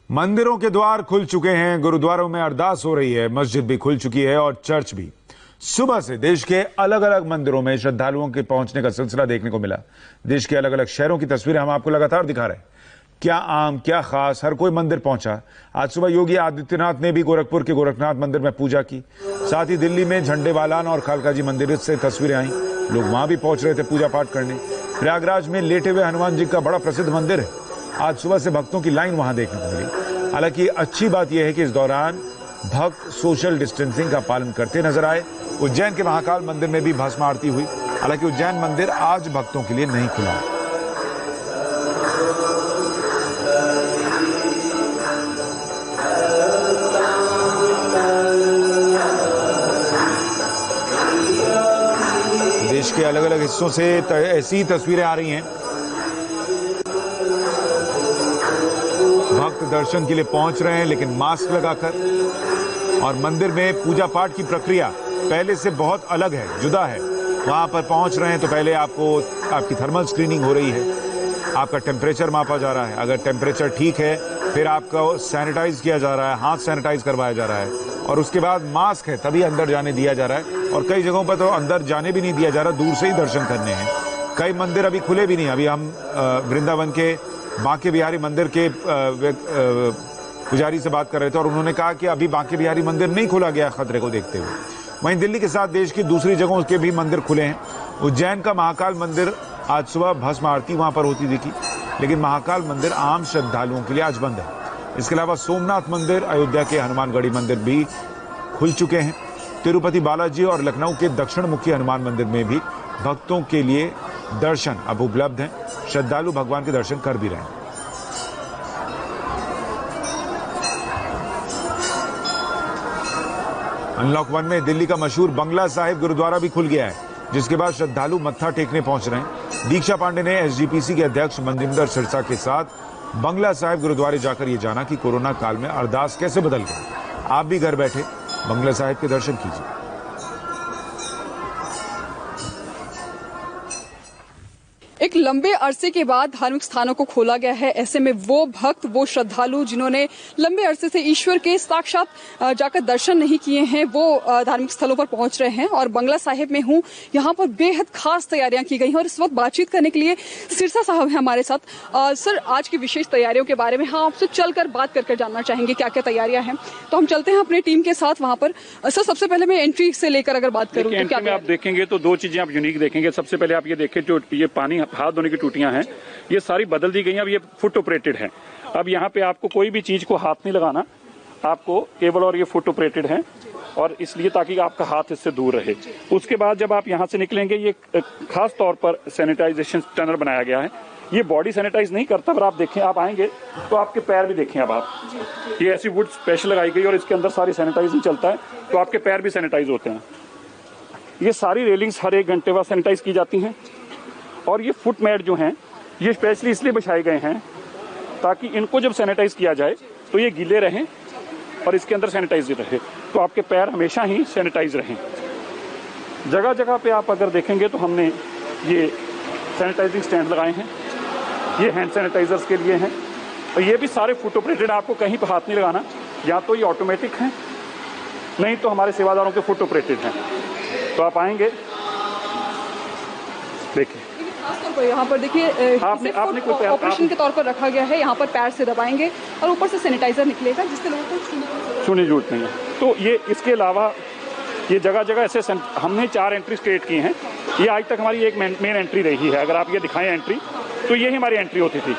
मंदिरों के द्वार खुल चुके हैं, गुरुद्वारों में अरदास हो रही है, मस्जिद भी खुल चुकी है और चर्च भी। सुबह से देश के अलग अलग मंदिरों में श्रद्धालुओं के पहुंचने का सिलसिला देखने को मिला। देश के अलग अलग शहरों की तस्वीरें हम आपको लगातार दिखा रहे हैं। क्या आम क्या खास, हर कोई मंदिर पहुंचा। आज सुबह योगी आदित्यनाथ ने भी गोरखपुर के गोरखनाथ मंदिर में पूजा की। साथ ही दिल्ली में झंडेवालान और खालका जी मंदिर से तस्वीरें आई, लोग वहां भी पहुंच रहे थे पूजा पाठ करने। प्रयागराज में लेटे हुए हनुमान जी का बड़ा प्रसिद्ध मंदिर है, आज सुबह से भक्तों की लाइन वहां देखने को मिली। हालांकि अच्छी बात यह है कि इस दौरान भक्त सोशल डिस्टेंसिंग का पालन करते नजर आए। उज्जैन के महाकाल मंदिर में भी भस्म आरती हुई। हालांकि उज्जैन मंदिर आज भक्तों के लिए नहीं खुला। देश के अलग अलग हिस्सों से ऐसी तस्वीरें आ रही हैं। भक्त दर्शन के लिए पहुंच रहे हैं लेकिन मास्क लगाकर, और मंदिर में पूजा पाठ की प्रक्रिया पहले से बहुत अलग है, जुदा है। वहां पर पहुंच रहे हैं तो पहले आपकी थर्मल स्क्रीनिंग हो रही है, आपका टेम्परेचर मापा जा रहा है। अगर टेम्परेचर ठीक है फिर आपका सैनिटाइज किया जा रहा है, हाथ सैनिटाइज करवाया जा रहा है, और उसके बाद मास्क है तभी अंदर जाने दिया जा रहा है। और कई जगहों पर तो अंदर जाने भी नहीं दिया जा रहा, दूर से ही दर्शन करने हैं। कई मंदिर अभी खुले भी नहीं। अभी हम वृंदावन के बांके बिहारी मंदिर के पुजारी से बात कर रहे थे और उन्होंने कहा कि अभी बांके बिहारी मंदिर नहीं खोला गया खतरे को देखते हुए। वहीं दिल्ली के साथ देश की दूसरी जगहों के भी मंदिर खुले हैं। उज्जैन का महाकाल मंदिर आज सुबह भस्म आरती वहां पर होती दिखी, लेकिन महाकाल मंदिर आम श्रद्धालुओं के लिए आज बंद है। इसके अलावा सोमनाथ मंदिर, अयोध्या के हनुमानगढ़ी मंदिर भी खुल चुके हैं। तिरुपति बालाजी और लखनऊ के दक्षिण मुखी हनुमान मंदिर में भी भक्तों के लिए दर्शन अब उपलब्ध हैं। श्रद्धालु भगवान के दर्शन कर भी रहे हैं। अनलॉक 1 में दिल्ली का मशहूर बंगला साहिब गुरुद्वारा भी खुल गया है, जिसके बाद श्रद्धालु मत्था टेकने पहुंच रहे हैं। दीक्षा पांडे ने एसजीपीसी के अध्यक्ष मनजिंदर सिरसा के साथ बंगला साहिब गुरुद्वारे जाकर ये जाना कि कोरोना काल में अरदास कैसे बदल गई। आप भी घर बैठे बंगला साहिब के दर्शन कीजिए। एक लंबे अरसे के बाद धार्मिक स्थानों को खोला गया है। ऐसे में वो भक्त, वो श्रद्धालु जिन्होंने लंबे अरसे से ईश्वर के साक्षात जाकर दर्शन नहीं किए हैं, वो धार्मिक स्थलों पर पहुंच रहे हैं। और बंगला साहिब में हूं, यहाँ पर बेहद खास तैयारियां की गई हैं और इस वक्त बातचीत करने के लिए सिरसा साहब हैं हमारे साथ। सर, आज की विशेष तैयारियों के बारे में हम आपसे चलकर बात करके जानना चाहेंगे क्या क्या तैयारियां हैं। तो हम चलते हैं अपनी टीम के साथ वहां पर। सर, सबसे पहले मैं एंट्री से लेकर अगर बात करूँ तो क्या आप देखेंगे तो दो चीजें आप यूनिक देखेंगे। सबसे पहले आप ये देखें, जो ये पानी हाथ धोने की टूटियां हैं ये सारी बदल दी गई हैं। अब ये फुट ऑपरेटेड है। अब यहाँ पे आपको कोई भी चीज को हाथ नहीं लगाना, आपको केवल और ये फुट ऑपरेटेड है, और इसलिए ताकि आपका हाथ इससे दूर रहे। उसके बाद जब आप यहाँ से निकलेंगे, ये खास तौर पर सैनिटाइजेशन टनल बनाया गया है। ये बॉडी सैनिटाइज नहीं करता, पर आप देखें, आप आएंगे तो आपके पैर भी देखें। अब आप ये ऐसी वुड स्पेशल लगाई गई और इसके अंदर सारी सैनिटाइजिंग चलता है, तो आपके पैर भी सैनिटाइज होते हैं। ये सारी रेलिंग्स हर 1 घंटे बाद सैनिटाइज की जाती हैं। और ये फुट मैट जो हैं ये स्पेशली इसलिए बिछाए गए हैं ताकि इनको जब सैनिटाइज किया जाए तो ये गीले रहें और इसके अंदर सैनिटाइज रहे, तो आपके पैर हमेशा ही सैनिटाइज रहें। जगह जगह पे आप अगर देखेंगे तो हमने ये सैनिटाइजिंग स्टैंड लगाए हैं, ये हैंड सैनिटाइजर्स के लिए हैं, और ये भी सारे फुट ऑपरेटेड। आपको कहीं पर हाथ नहीं लगाना, या तो ये ऑटोमेटिक हैं, नहीं तो हमारे सेवादारों के फुट ऑपरेटेड हैं। तो आप आएंगे, देखिए यहाँ पर देखिए ऑपरेशन के तौर पर रखा गया है। यहाँ पर पैर से दबाएंगे और ऊपर से सैनिटाइजर निकलेगा, जिससे लोगों को छूने की जरूरत नहीं है। तो ये इसके अलावा ये जगह जगह ऐसे हमने 4 एंट्री क्रिएट की हैं। ये आज तक हमारी एक मेन एंट्री रही है। अगर आप ये दिखाएं एंट्री, तो ये ही हमारी एंट्री होती थी।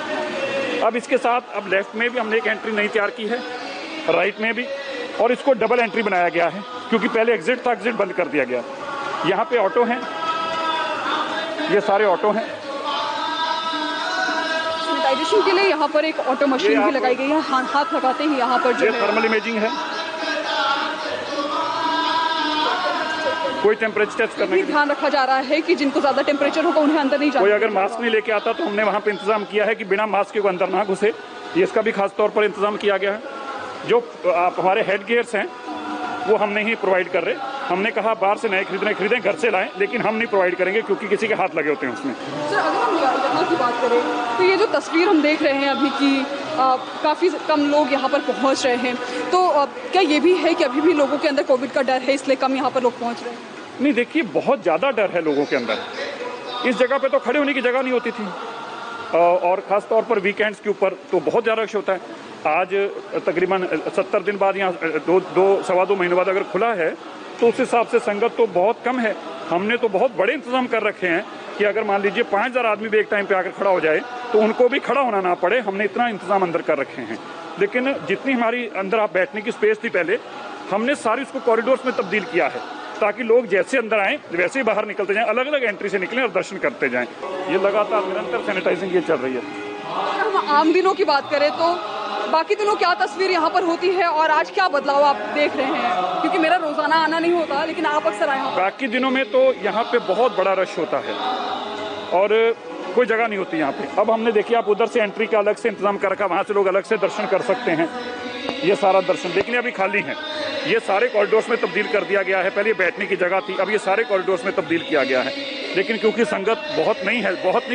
अब इसके साथ अब लेफ्ट में भी हमने एक एंट्री नई तैयार की है, राइट में भी, और इसको डबल एंट्री बनाया गया है क्योंकि पहले एग्जिट था, एग्जिट बंद कर दिया गया। यहाँ पे ऑटो हैं, ये सारे ऑटो हैं। सैनिटाइजेशन के लिए यहाँ पर एक ऑटो मशीन भी लगाई गई है। हाथ लगाते ही यहाँ पर जो थर्मल इमेजिंग है, कोई टेम्परेचर टेस्ट करने का ध्यान रखा जा रहा है कि जिनको ज्यादा टेम्परेचर होगा उन्हें अंदर नहीं जाना। कोई अगर मास्क नहीं लेके आता तो हमने वहाँ पे इंतजाम किया है कि बिना मास्क के को अंदर ना घुसे। ये इसका भी खास तौर पर इंतजाम किया गया है। जो आप हमारे हेड गियर्स हैं वो हम नहीं प्रोवाइड कर रहे। हमने कहा बाहर से नए खरीदें, घर से लाएं, लेकिन हम नहीं प्रोवाइड करेंगे क्योंकि किसी के हाथ लगे होते हैं उसमें। सर, अगर हम यहाँ की बात करें तो ये जो तस्वीर हम देख रहे हैं अभी की, काफ़ी कम लोग यहाँ पर पहुँच रहे हैं। तो क्या ये भी है कि अभी भी लोगों के अंदर कोविड का डर है, इसलिए कम यहाँ पर लोग पहुँच रहे हैं? नहीं, देखिए, बहुत ज़्यादा डर है लोगों के अंदर। इस जगह पे तो खड़े होने की जगह नहीं होती थी, और ख़ास तौर पर वीकेंड्स के ऊपर तो बहुत ज़्यादा रश होता है। आज तकरीबन 70 दिन बाद यहाँ सवा दो महीनों बाद अगर खुला है तो उस हिसाब से संगत तो बहुत कम है। हमने तो बहुत बड़े इंतजाम कर रखे हैं कि अगर मान लीजिए 5000 आदमी भी एक टाइम पे आकर खड़ा हो जाए तो उनको भी खड़ा होना ना पड़े। हमने इतना इंतजाम अंदर कर रखे हैं। लेकिन जितनी हमारी अंदर आप बैठने की स्पेस थी पहले, हमने सारी उसको कॉरिडोर्स में तब्दील किया है ताकि लोग जैसे अंदर आएँ वैसे ही बाहर निकलते जाएं, अलग अलग एंट्री से निकलें और दर्शन करते जाएं। ये लगातार निरंतर सैनिटाइजिंग ये चल रही है। हम आम दिनों की बात करें तो बाकी दिनों क्या तस्वीर यहाँ पर होती है और आज क्या बदलाव आप देख रहे हैं? क्योंकि मेरा रोजाना आना नहीं होता, लेकिन आप अक्सर आए। बाकी दिनों में तो यहाँ पे बहुत बड़ा रश होता है और कोई जगह नहीं होती यहाँ पे। अब हमने देखिए, आप उधर से एंट्री का अलग से इंतजाम कर रखा, वहाँ से लोग अलग से दर्शन कर सकते हैं। ये सारा दर्शन देखने अभी खाली है। ये सारे कॉरिडोर्स में तब्दील कर दिया गया है। पहले बैठने की जगह थी, अब ये सारे कॉरिडोर्स में तब्दील किया गया है। लेकिन क्योंकि संगत बहुत नहीं,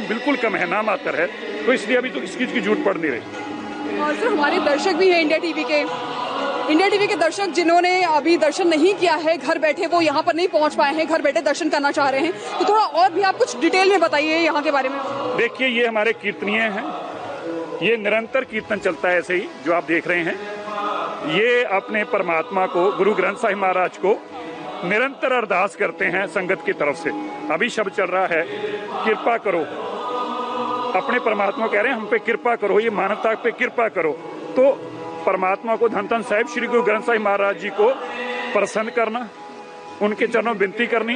बिल्कुल कम है, नाम मात्र है, तो इसलिए अभी तो इस चीज़ की जरूरत पड़ नहीं रही। और सर, हमारे दर्शक भी हैं इंडिया टीवी के दर्शक, जिन्होंने अभी दर्शन नहीं किया है, घर बैठे वो यहाँ पर नहीं पहुँच पाए हैं, घर बैठे दर्शन करना चाह रहे हैं, तो थोड़ा और भी आप कुछ डिटेल में बताइए यहाँ के बारे में। देखिए, ये हमारे कीर्तनीय हैं, ये निरंतर कीर्तन चलता है ऐसे ही जो आप देख रहे हैं। ये अपने परमात्मा को, गुरु ग्रंथ साहिब महाराज को निरंतर अरदास करते हैं संगत की तरफ से। अभी शब्द चल रहा है, कृपा करो, अपने परमात्मा कह रहे हैं हम पे कृपा करो, ये मानवता पे कृपा करो। तो परमात्मा को, धन धन साहिब श्री गुरु ग्रंथ साहिब महाराज जी को प्रसन्न करना, उनके चरणों में विनती करनी,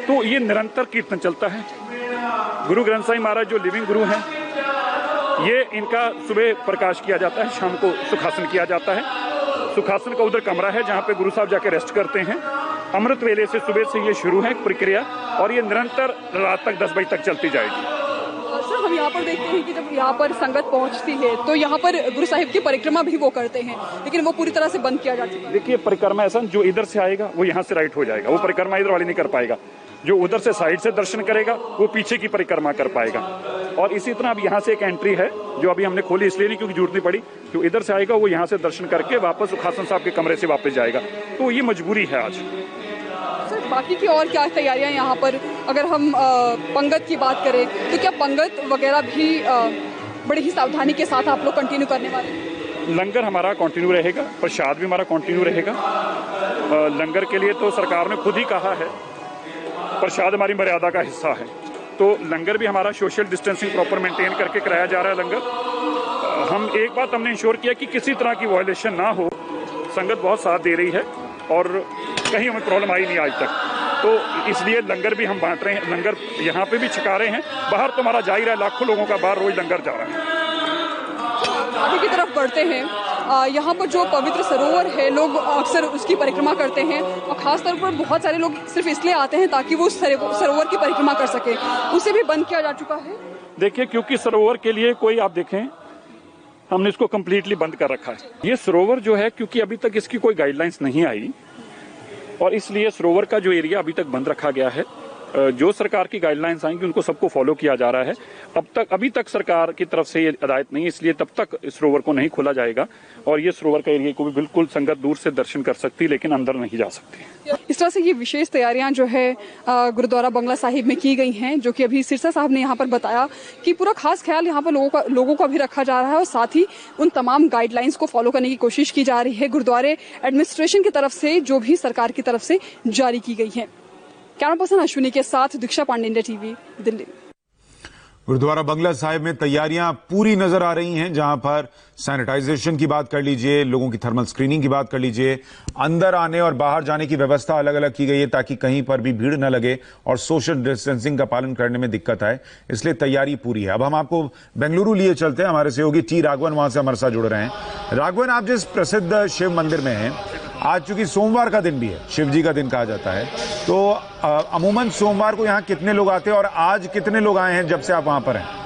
तो ये निरंतर कीर्तन चलता है। गुरु ग्रंथ साहिब महाराज जो लिविंग गुरु हैं, ये इनका सुबह प्रकाश किया जाता है, शाम को सुखासन किया जाता है। सुखासन का उधर कमरा है जहाँ पे गुरु साहब जाके रेस्ट करते हैं। अमृत वेले से सुबह से ये शुरू है प्रक्रिया, और ये निरंतर रात तक 10 बजे तक चलती जाएगी। सर, हम यहाँ पर देखते हैं कि जब यहाँ पर संगत पहुँचती है तो यहाँ पर गुरु साहिब की परिक्रमा भी वो करते हैं, लेकिन वो पूरी तरह से बंद किया जा चुका है। देखिए, परिक्रमा ऐसा, जो इधर से आएगा वो यहाँ से राइट हो जाएगा, वो परिक्रमा इधर वाली नहीं कर पाएगा। जो उधर से साइड से दर्शन करेगा वो पीछे की परिक्रमा कर पाएगा। और इसी तरह अब यहाँ से एक एंट्री है जो अभी हमने खोली इसलिए नहीं क्योंकि जरूरत नहीं पड़ी। जो इधर से आएगा वो यहाँ से दर्शन करके वापस सुखासन साहब के कमरे से वापस जाएगा। तो ये मजबूरी है आज। सर, बाकी की और क्या तैयारियां यहाँ पर, अगर हम पंगत की बात करें तो क्या पंगत वगैरह भी बड़ी ही सावधानी के साथ आप लोग कंटिन्यू करने वाले हैं? लंगर हमारा कंटिन्यू रहेगा, प्रसाद भी हमारा कंटिन्यू रहेगा। लंगर के लिए तो सरकार ने खुद ही कहा है, प्रसाद हमारी मर्यादा का हिस्सा है, तो लंगर भी हमारा सोशल डिस्टेंसिंग प्रॉपर मेंटेन करके कराया जा रहा है लंगर। हम एक बात हमने इंश्योर किया कि किसी तरह की वायलेशन ना हो। संगत बहुत साथ दे रही है और कहीं हमें प्रॉब्लम आई नहीं आज तक, तो इसलिए लंगर भी हम बांट रहे हैं। लंगर यहाँ पे भी छिका रहे हैं, बाहर तो हमारा जा ही रहा है, लाखों लोगों का बाहर रोज लंगर जा रहा है। आगे की तरफ बढ़ते हैं। यहाँ पर जो पवित्र सरोवर है, लोग अक्सर उसकी परिक्रमा करते हैं और खासतौर पर बहुत सारे लोग सिर्फ इसलिए आते हैं ताकि वो सरोवर की परिक्रमा कर सके, उसे भी बंद किया जा चुका है। देखिए, क्योंकि सरोवर के लिए कोई, आप देखें, हमने इसको कम्प्लीटली बंद कर रखा है। ये सरोवर जो है, क्योंकि अभी तक इसकी कोई गाइडलाइंस नहीं आई और इसलिए सरोवर का जो एरिया अभी तक बंद रखा गया है। जो सरकार की गाइडलाइंस आएंगी उनको सबको फॉलो किया जा रहा है। अभी तक सरकार की तरफ से ये हिदायत नहीं है, इसलिए तब तक इस सरोवर को नहीं खोला जाएगा। और ये सरोवर का एरिया को भी बिल्कुल संगत दूर से दर्शन कर सकती, लेकिन अंदर नहीं जा सकती। इस तरह से ये विशेष तैयारियां जो है गुरुद्वारा बंगला साहिब में की गई हैं, जो कि अभी सिरसा साहब ने यहाँ पर बताया कि पूरा खास ख्याल यहाँ पर लोगों का भी रखा जा रहा है और साथ ही उन तमाम गाइडलाइंस को फॉलो करने की कोशिश की जा रही है गुरुद्वारे एडमिनिस्ट्रेशन की तरफ से, जो भी सरकार की तरफ से जारी की गई है। कैमरा पर्सन अश्विनी के साथ दीक्षा पांडे, इंडिया टीवी, दिल्ली। गुरुद्वारा बंगला साहिब में तैयारियां पूरी नजर आ रही हैं, जहां पर सैनिटाइजेशन की बात कर लीजिए, लोगों की थर्मल स्क्रीनिंग की बात कर लीजिए, अंदर आने और बाहर जाने की व्यवस्था अलग अलग की गई है ताकि कहीं पर भी भीड़ न लगे और सोशल डिस्टेंसिंग का पालन करने में दिक्कत आए, इसलिए तैयारी पूरी है। अब हम आपको बेंगलुरु लिए चलते हैं, हमारे सहयोगी टी राघवन वहां से हमारे साथ जुड़ रहे हैं। राघवन, आप जिस प्रसिद्ध शिव मंदिर में हैं, आज चूंकि सोमवार का दिन भी है, शिव जी का दिन कहा जाता है, तो अमूमन सोमवार को यहाँ कितने लोग आते हैं और आज कितने लोग आए हैं जब से आप वहां पर हैं?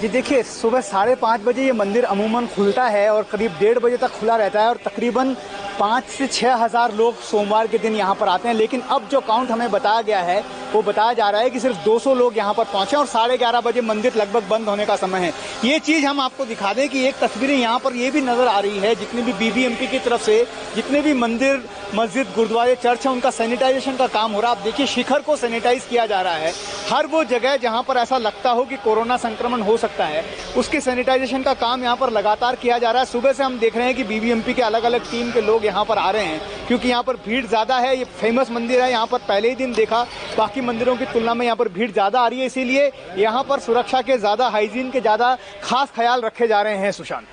जी देखिए, सुबह 5:30 बजे ये मंदिर अमूमन खुलता है और करीब 1:30 बजे तक खुला रहता है और तकरीबन 5 से 6 हज़ार लोग सोमवार के दिन यहाँ पर आते हैं। लेकिन अब जो काउंट हमें बताया गया है वो बताया जा रहा है कि सिर्फ 200 लोग यहाँ पर पहुंचे और 11:30 बजे मंदिर लगभग बंद होने का समय है। ये चीज़ हम आपको दिखा दें कि एक तस्वीरें यहाँ पर ये भी नजर आ रही है, जितने भी बीबीएमपी की तरफ से जितने भी मंदिर, मस्जिद, गुरुद्वारे, चर्च है, उनका सैनिटाइजेशन का काम हो रहा है। आप देखिए शिखर को सैनिटाइज किया जा रहा है। हर वो जगह जहाँ पर ऐसा लगता हो कि कोरोना संक्रमण हो सकता है, उसके सैनिटाइजेशन का काम यहाँ पर लगातार किया जा रहा है। सुबह से हम देख रहे हैं कि बीबीएमपी के अलग अलग टीम के लोग यहाँ पर आ रहे हैं, क्योंकि यहाँ पर भीड़ ज़्यादा है। ये फेमस मंदिर है, यहाँ पर पहले ही दिन देखा, बाकी मंदिरों की तुलना में यहाँ पर भीड़ ज़्यादा आ रही है, इसीलिए यहाँ पर सुरक्षा के ज़्यादा, हाइजीन के ज़्यादा खास ख्याल रखे जा रहे हैं। सुशांत,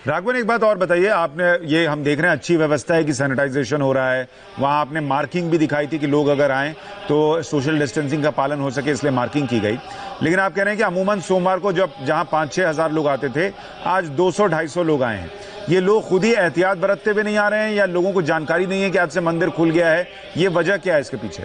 राघवन, एक बात और बताइए, आपने ये हम देख रहे हैं अच्छी व्यवस्था है कि सैनिटाइजेशन हो रहा है, वहां आपने मार्किंग भी दिखाई थी कि लोग अगर आएं तो सोशल डिस्टेंसिंग का पालन हो सके, इसलिए मार्किंग की गई। लेकिन आप कह रहे हैं कि अमूमन सोमवार को जब जहां 5-6 हजार लोग आते थे, आज 200-250 लोग आए हैं। ये लोग खुद ही एहतियात बरतते हुए नहीं आ रहे हैं या लोगों को जानकारी नहीं है कि आज से मंदिर खुल गया है? ये वजह क्या है इसके पीछे?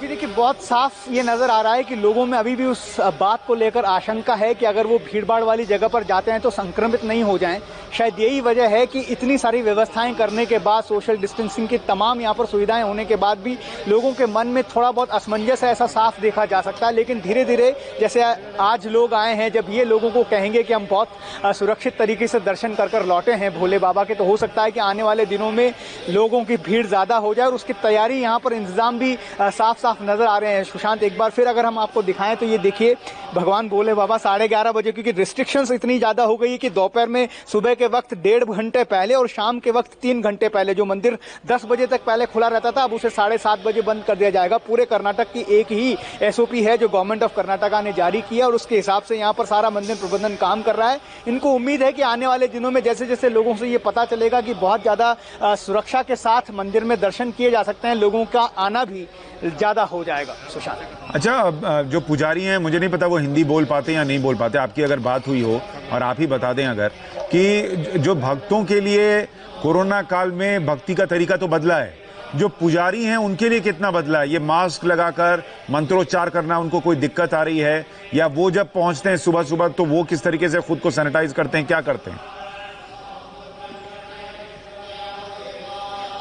जी देखिए, बहुत साफ ये नजर आ रहा है कि लोगों में अभी भी उस बात को लेकर आशंका है कि अगर वो भीड़भाड़ वाली जगह पर जाते हैं तो संक्रमित नहीं हो जाएं। शायद यही वजह है कि इतनी सारी व्यवस्थाएं करने के बाद, सोशल डिस्टेंसिंग की तमाम यहाँ पर सुविधाएं होने के बाद भी लोगों के मन में थोड़ा बहुत असमंजस है, ऐसा साफ देखा जा सकता है। लेकिन धीरे धीरे जैसे आज लोग आए हैं, जब ये लोगों को कहेंगे कि हम बहुत सुरक्षित तरीके से दर्शन कर लौटे हैं भोले बाबा के, तो हो सकता है कि आने वाले दिनों में लोगों की भीड़ ज़्यादा हो जाए और उसकी तैयारी, यहाँ पर इंतजाम भी साफ साफ नजर आ रहे हैं। सुशांत, एक बार फिर अगर हम आपको दिखाएं तो ये देखिए भगवान भोले बाबा 11:30 बजे, क्योंकि रिस्ट्रिक्शंस इतनी ज़्यादा हो गई है कि दोपहर में, सुबह के वक्त 1.5 घंटे पहले और शाम के वक्त 3 घंटे पहले, जो मंदिर 10 बजे तक पहले खुला रहता था, अब उसे 7:30 बजे बंद कर दिया जाएगा। पूरे कर्नाटक की एक ही SOP है जो गवर्नमेंट ऑफ कर्नाटका ने जारी किया और उसके हिसाब से यहाँ पर सारा मंदिर प्रबंधन काम कर रहा है। इनको उम्मीद है कि आने वाले दिनों में जैसे जैसे लोगों से ये पता चलेगा कि बहुत ज़्यादा सुरक्षा के साथ मंदिर में दर्शन किए जा सकते हैं, लोगों का आना भी ज़्यादा हो जाएगा। सुशांत, अच्छा, जो पुजारी हैं, मुझे नहीं पता वो हिंदी बोल पाते या नहीं बोल पाते, आपकी अगर बात हुई हो और आप ही बता दें अगर, कि जो भक्तों के लिए कोरोना काल में भक्ति का तरीका तो बदला है, जो पुजारी हैं उनके लिए कितना बदला है? ये मास्क लगाकर मंत्रोच्चार करना उनको कोई दिक्कत आ रही है, या वो जब पहुंचते हैं सुबह सुबह तो वो किस तरीके से खुद को सैनिटाइज करते हैं, क्या करते हैं?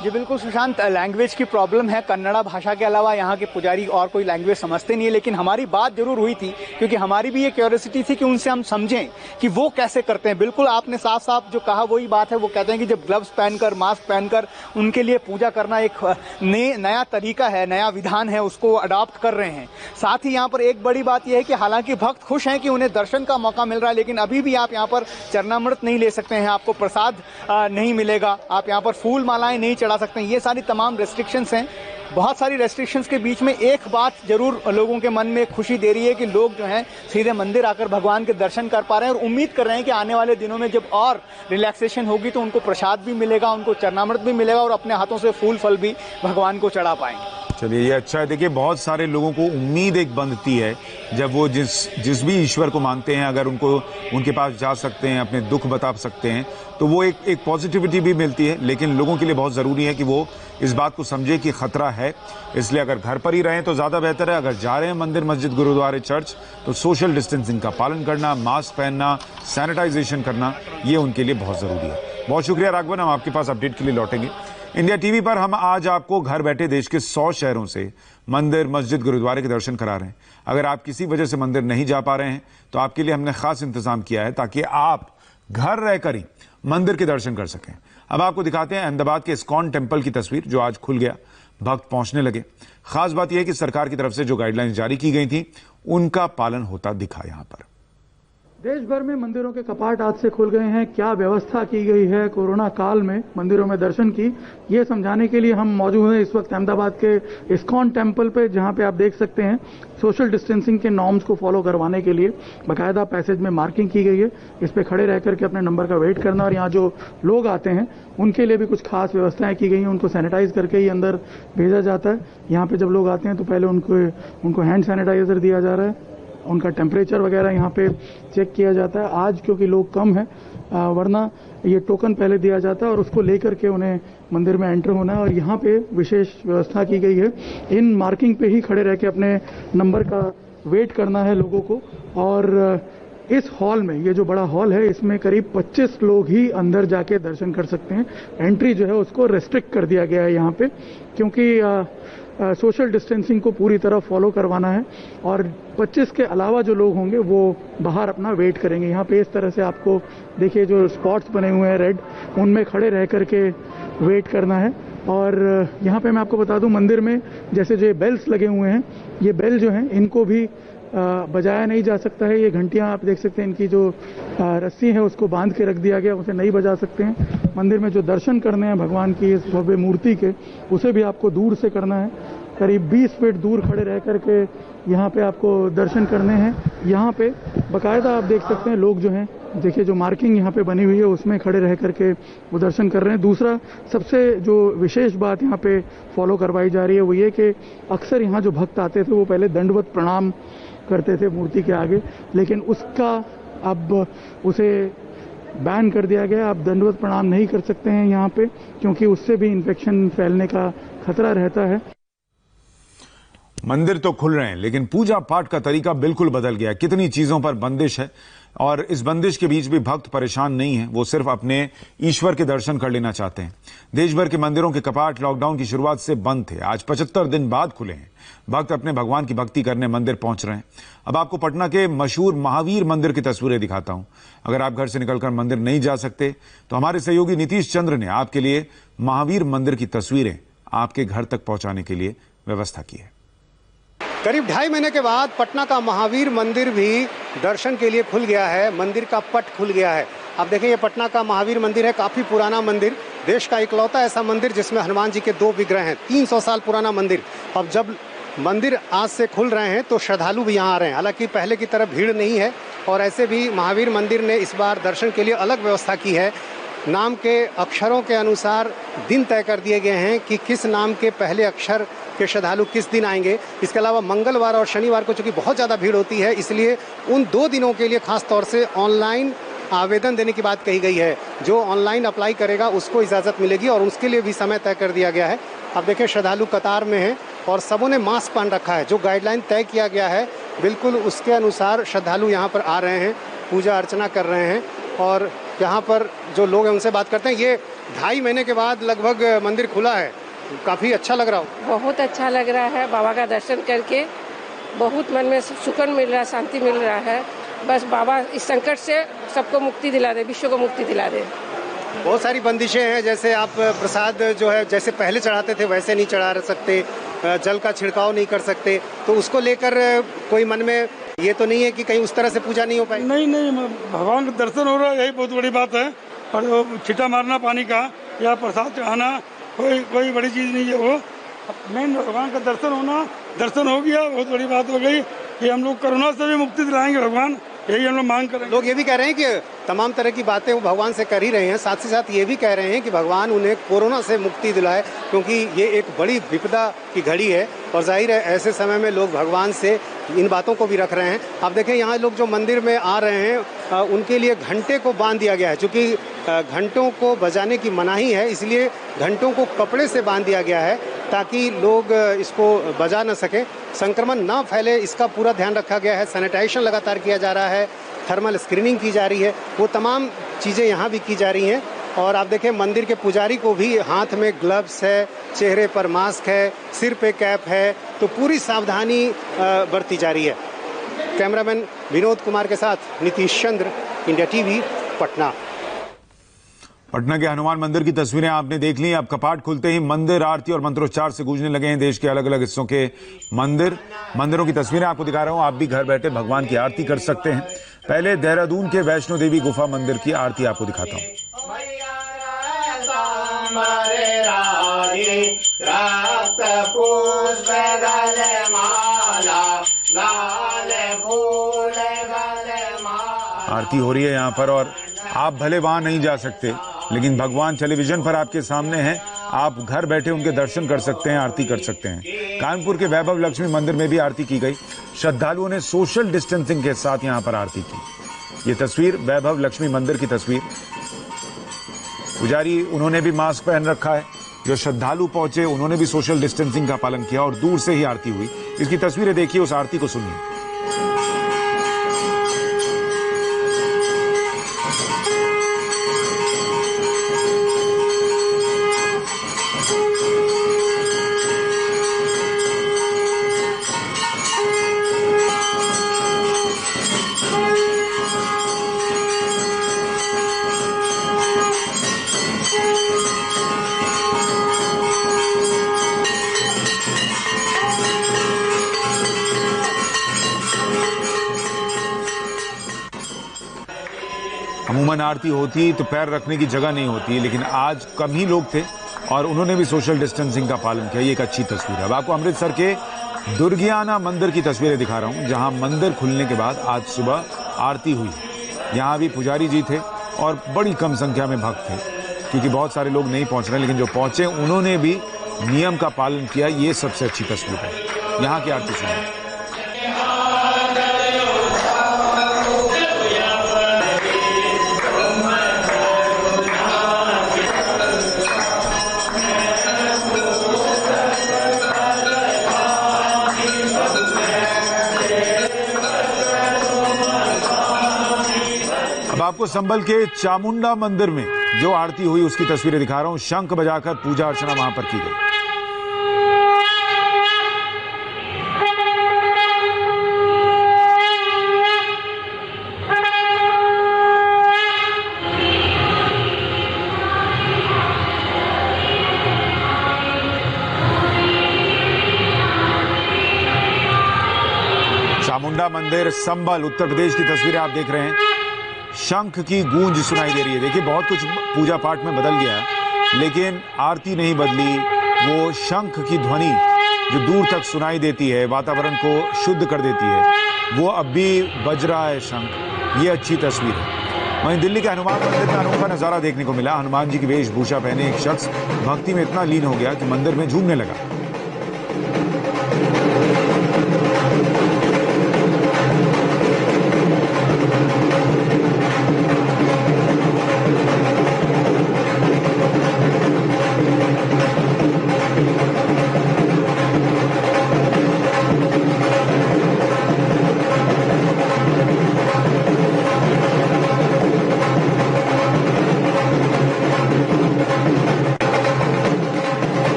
जी बिल्कुल सुशांत, लैंग्वेज की प्रॉब्लम है। कन्नड़ा भाषा के अलावा यहाँ के पुजारी और कोई लैंग्वेज समझते नहीं है, लेकिन हमारी बात जरूर हुई थी, क्योंकि हमारी भी ये क्यूरियोसिटी थी कि उनसे हम समझें कि वो कैसे करते हैं। बिल्कुल आपने साफ साफ जो कहा वही बात है। वो कहते हैं कि जब ग्लव्स पहनकर, मास्क पहनकर उनके लिए पूजा करना एक नया तरीका है, नया विधान है, उसको अडॉप्ट कर रहे हैं। साथ ही यहाँ पर एक बड़ी बात यह है कि हालांकि भक्त खुश हैं कि उन्हें दर्शन का मौका मिल रहा है, लेकिन अभी भी आप यहाँ पर चरणामृत नहीं ले सकते हैं, आपको प्रसाद नहीं मिलेगा, आप यहाँ पर फूल मालाएं नहीं चढ़ा सकते हैं। ये सारी तमाम रेस्ट्रिक्शंस हैं। बहुत सारी रेस्ट्रिक्शंस के बीच में एक बात जरूर लोगों के मन में खुशी दे रही है कि लोग जो हैं सीधे मंदिर आकर भगवान के दर्शन कर पा रहे हैं और उम्मीद कर रहे हैं कि आने वाले दिनों में जब और रिलैक्सेशन होगी तो उनको प्रसाद भी मिलेगा, उनको चरणामृत भी मिलेगा और अपने हाथों से फूल फल भी भगवान को चढ़ा पाएंगे। चलिए, ये अच्छा है। देखिए, बहुत सारे लोगों को उम्मीद एक बनती है जब वो जिस भी ईश्वर को मानते हैं, अगर उनके पास जा सकते हैं, अपने दुख बता सकते हैं, तो वो एक पॉजिटिविटी भी मिलती है। लेकिन लोगों के लिए बहुत ज़रूरी है कि वो इस बात को समझे कि खतरा है, इसलिए अगर घर पर ही रहें तो ज़्यादा बेहतर है। अगर जा रहे हैं मंदिर, मस्जिद, गुरुद्वारे, चर्च, तो सोशल डिस्टेंसिंग का पालन करना, मास्क पहनना, सैनिटाइजेशन करना, ये उनके लिए बहुत ज़रूरी है। बहुत शुक्रिया राघवन, हम आपके पास अपडेट के लिए लौटेंगे। इंडिया टीवी पर हम आज आपको घर बैठे देश के 100 शहरों से मंदिर, मस्जिद, गुरुद्वारे के दर्शन करा रहे हैं। अगर आप किसी वजह से मंदिर नहीं जा पा रहे हैं तो आपके लिए हमने खास इंतजाम किया है ताकि आप घर रहकर ही मंदिर के दर्शन कर सकें। अब आपको दिखाते हैं अहमदाबाद के इस्कॉन टेम्पल की तस्वीर, जो आज खुल गया, भक्त पहुंचने लगे। खास बात यह है कि सरकार की तरफ से जो गाइडलाइंस जारी की गई थी उनका पालन होता दिखा। यहां पर देश भर में मंदिरों के कपाट आज से खुल गए हैं। क्या व्यवस्था की गई है कोरोना काल में मंदिरों में दर्शन की, ये समझाने के लिए हम मौजूद हैं इस वक्त अहमदाबाद के इस्कॉन टेम्पल पे, जहां पे आप देख सकते हैं सोशल डिस्टेंसिंग के नॉर्म्स को फॉलो करवाने के लिए बाकायदा पैसेज में मार्किंग की गई है। इस पे खड़े रह करके अपने नंबर का वेट करना, और यहाँ जो लोग आते हैं उनके लिए भी कुछ खास व्यवस्थाएं की गई हैं। उनको सैनिटाइज करके ही अंदर भेजा जाता है। यहाँ पे जब लोग आते हैं तो पहले उनको हैंड सैनिटाइजर दिया जा रहा है, उनका टेम्परेचर वगैरह यहाँ पे चेक किया जाता है। आज क्योंकि लोग कम हैं, वरना ये टोकन पहले दिया जाता है और उसको लेकर के उन्हें मंदिर में एंटर होना है। और यहाँ पे विशेष व्यवस्था की गई है, इन मार्किंग पे ही खड़े रह के अपने नंबर का वेट करना है लोगों को। और इस हॉल में, ये जो बड़ा हॉल है, इसमें करीब 25 लोग ही अंदर जाके दर्शन कर सकते हैं। एंट्री जो है उसको रेस्ट्रिक्ट कर दिया गया है यहाँ पे, क्योंकि सोशल डिस्टेंसिंग को पूरी तरह फॉलो करवाना है और 25 के अलावा जो लोग होंगे वो बाहर अपना वेट करेंगे। यहाँ पे इस तरह से आपको देखिए जो स्पॉट्स बने हुए हैं रेड, उनमें खड़े रह करके वेट करना है। और यहाँ पे मैं आपको बता दूं, मंदिर में जैसे जो बेल्स लगे हुए हैं, ये बेल जो हैं इनको भी बजाया नहीं जा सकता है। ये घंटियां आप देख सकते हैं, इनकी जो रस्सी है उसको बांध के रख दिया गया, उसे नहीं बजा सकते हैं। मंदिर में जो दर्शन करने हैं भगवान की इस भव्य मूर्ति के, उसे भी आपको दूर से करना है। करीब 20 फीट दूर खड़े रह करके यहाँ पे आपको दर्शन करने हैं। यहाँ पे बाकायदा आप देख सकते हैं लोग जो हैं, देखिए जो मार्किंग यहाँ पे बनी हुई है उसमें खड़े रह करके वो दर्शन कर रहे हैं। दूसरा सबसे जो विशेष बात यहाँ पे फॉलो करवाई जा रही है वो ये कि अक्सर यहाँ जो भक्त आते थे वो पहले दंडवत प्रणाम करते थे मूर्ति के आगे, लेकिन उसका अब उसे बैन कर दिया गया। आप दंडवत प्रणाम नहीं कर सकते हैं यहाँ पे, क्योंकि उससे भी इन्फेक्शन फैलने का खतरा रहता है। मंदिर तो खुल रहे हैं लेकिन पूजा पाठ का तरीका बिल्कुल बदल गया। कितनी चीजों पर बंदिश है और इस बंदिश के बीच भी भक्त परेशान नहीं है, वो सिर्फ अपने ईश्वर के दर्शन कर लेना चाहते हैं। देश भर के मंदिरों के कपाट लॉकडाउन की शुरुआत से बंद थे, आज 75 दिन बाद खुले हैं। भक्त अपने भगवान की भक्ति करने मंदिर पहुंच रहे हैं। अब आपको पटना के मशहूर महावीर मंदिर की तस्वीरें दिखाता हूं। अगर आप घर से निकलकर मंदिर नहीं जा सकते तो हमारे सहयोगी नीतीश चंद्र ने आपके लिए महावीर मंदिर की तस्वीरें आपके घर तक पहुंचाने के लिए व्यवस्था की है। करीब 2.5 महीने के बाद पटना का महावीर मंदिर भी दर्शन के लिए खुल गया है। मंदिर का पट खुल गया है। आप देखें, ये पटना का महावीर मंदिर है, काफी पुराना मंदिर, देश का इकलौता ऐसा मंदिर जिसमें हनुमान जी के 2 विग्रह हैं। 300 साल पुराना मंदिर। अब जब मंदिर आज से खुल रहे हैं तो श्रद्धालु भी यहाँ आ रहे हैं। हालांकि पहले की तरह भीड़ नहीं है और ऐसे भी महावीर मंदिर ने इस बार दर्शन के लिए अलग व्यवस्था की है। नाम के अक्षरों के अनुसार दिन तय कर दिए गए हैं कि किस नाम के पहले अक्षर के श्रद्धालु किस दिन आएंगे। इसके अलावा मंगलवार और शनिवार को चूंकि बहुत ज़्यादा भीड़ होती है, इसलिए उन 2 दिनों के लिए खास तौर से ऑनलाइन आवेदन देने की बात कही गई है। जो ऑनलाइन अप्लाई करेगा उसको इजाज़त मिलेगी और उसके लिए भी समय तय कर दिया गया है। अब देखें, श्रद्धालु कतार में हैं और सबों ने मास्क पहन रखा है। जो गाइडलाइन तय किया गया है बिल्कुल उसके अनुसार श्रद्धालु यहाँ पर आ रहे हैं, पूजा अर्चना कर रहे हैं। और यहाँ पर जो लोग हैं उनसे बात करते हैं। ये 2.5 महीने के बाद लगभग मंदिर खुला है, काफ़ी अच्छा लग रहा हो? बहुत अच्छा लग रहा है, बाबा का दर्शन करके बहुत मन में सुकून मिल रहा है, शांति मिल रहा है। बस बाबा इस संकट से सबको मुक्ति दिला दे, विश्व को मुक्ति दिला दे। बहुत सारी बंदिशें हैं, जैसे आप प्रसाद जो है जैसे पहले चढ़ाते थे वैसे नहीं चढ़ा सकते, जल का छिड़काव नहीं कर सकते, तो उसको लेकर कोई मन में ये तो नहीं है कि कहीं उस तरह से पूजा नहीं हो पाई? नहीं, भगवान का दर्शन हो रहा है, यही बहुत बड़ी बात है। और छिटा मारना पानी का या प्रसाद चढ़ाना कोई बड़ी चीज़ नहीं है। वो मेन भगवान का दर्शन होना, दर्शन हो गया, बहुत बड़ी बात हो गई कि हम लोग कोरोना से भी मुक्ति दिलाएंगे भगवान, यही हम लोग मांग करें। लोग ये भी कह रहे हैं कि तमाम तरह की बातें वो भगवान से कर ही रहे हैं, साथ ही साथ ये भी कह रहे हैं कि भगवान उन्हें कोरोना से मुक्ति दिलाए, क्योंकि ये एक बड़ी विपदा की घड़ी है और जाहिर है ऐसे समय में लोग भगवान से इन बातों को भी रख रहे हैं। आप देखें, यहाँ लोग जो मंदिर में आ रहे हैं उनके लिए घंटे को बांध दिया गया है। चूँकि घंटों को बजाने की मनाही है, इसलिए घंटों को कपड़े से बांध दिया गया है ताकि लोग इसको बजा न सके, संक्रमण ना फैले, इसका पूरा ध्यान रखा गया है। सैनिटाइजेशन लगातार किया जा रहा है, थर्मल स्क्रीनिंग की जा रही है, वो तमाम चीज़ें यहाँ भी की जा रही हैं। और आप देखें, मंदिर के पुजारी को भी हाथ में ग्लव्स है, चेहरे पर मास्क है, सिर पे कैप है, तो पूरी सावधानी बरती जा रही है। कैमरामैन विनोद कुमार के साथ नीतीश चंद्र, इंडिया टीवी, पटना। पटना के हनुमान मंदिर की तस्वीरें आपने देख ली। अब कपाट खुलते ही मंदिर आरती और मंत्रोच्चार से गूंजने लगे हैं देश के अलग अलग हिस्सों के मंदिरों की तस्वीरें आपको दिखा रहा हूं। आप भी घर बैठे भगवान की आरती कर सकते हैं। पहले देहरादून के वैष्णो देवी गुफा मंदिर की आरती आपको दिखाता हूं। आरती हो रही है यहाँ पर और आप भले वहां नहीं जा सकते, लेकिन भगवान टेलीविजन पर आपके सामने हैं। आप घर बैठे उनके दर्शन कर सकते हैं, आरती कर सकते हैं। कानपुर के वैभव लक्ष्मी मंदिर में भी आरती की गई। श्रद्धालुओं ने सोशल डिस्टेंसिंग के साथ यहां पर आरती की। ये तस्वीर वैभव लक्ष्मी मंदिर की तस्वीर। पुजारी उन्होंने भी मास्क पहन रखा है। जो श्रद्धालु पहुंचे उन्होंने भी सोशल डिस्टेंसिंग का पालन किया और दूर से ही आरती हुई। इसकी तस्वीरें देखिए, उस आरती को सुनिए। अमूमन आरती होती तो पैर रखने की जगह नहीं होती, लेकिन आज कम ही लोग थे और उन्होंने भी सोशल डिस्टेंसिंग का पालन किया। ये एक अच्छी तस्वीर है। अब आपको अमृतसर के दुर्गियाना मंदिर की तस्वीरें दिखा रहा हूं, जहां मंदिर खुलने के बाद आज सुबह आरती हुई। यहां भी पुजारी जी थे और बड़ी कम संख्या में भक्त थे, क्योंकि बहुत सारे लोग नहीं पहुंच रहे, लेकिन जो पहुंचे उन्होंने भी नियम का पालन किया। ये सबसे अच्छी तस्वीर है। यहाँ की आरती सुनिए। अब आपको संभल के चामुंडा मंदिर में जो आरती हुई उसकी तस्वीरें दिखा रहा हूं। शंख बजाकर पूजा अर्चना वहां पर की गई। चामुंडा मंदिर संभल उत्तर प्रदेश की तस्वीरें आप देख रहे हैं। शंख की गूंज सुनाई दे रही है। देखिए बहुत कुछ पूजा पाठ में बदल गया है, लेकिन आरती नहीं बदली। वो शंख की ध्वनि जो दूर तक सुनाई देती है, वातावरण को शुद्ध कर देती है, वो अब भी बज रहा है शंख। ये अच्छी तस्वीर है। वहीं दिल्ली के हनुमान मंदिर में अनोखा नजारा देखने को मिला। हनुमान जी की वेशभूषा पहने एक शख्स भक्ति में इतना लीन हो गया कि मंदिर में झूमने लगा।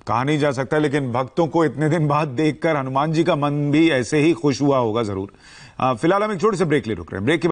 कहा नहीं जा सकता, लेकिन भक्तों को इतने दिन बाद देखकर हनुमान जी का मन भी ऐसे ही खुश हुआ होगा जरूर। फिलहाल हम एक छोटे से ब्रेक ले रुक रहे हैं। ब्रेक के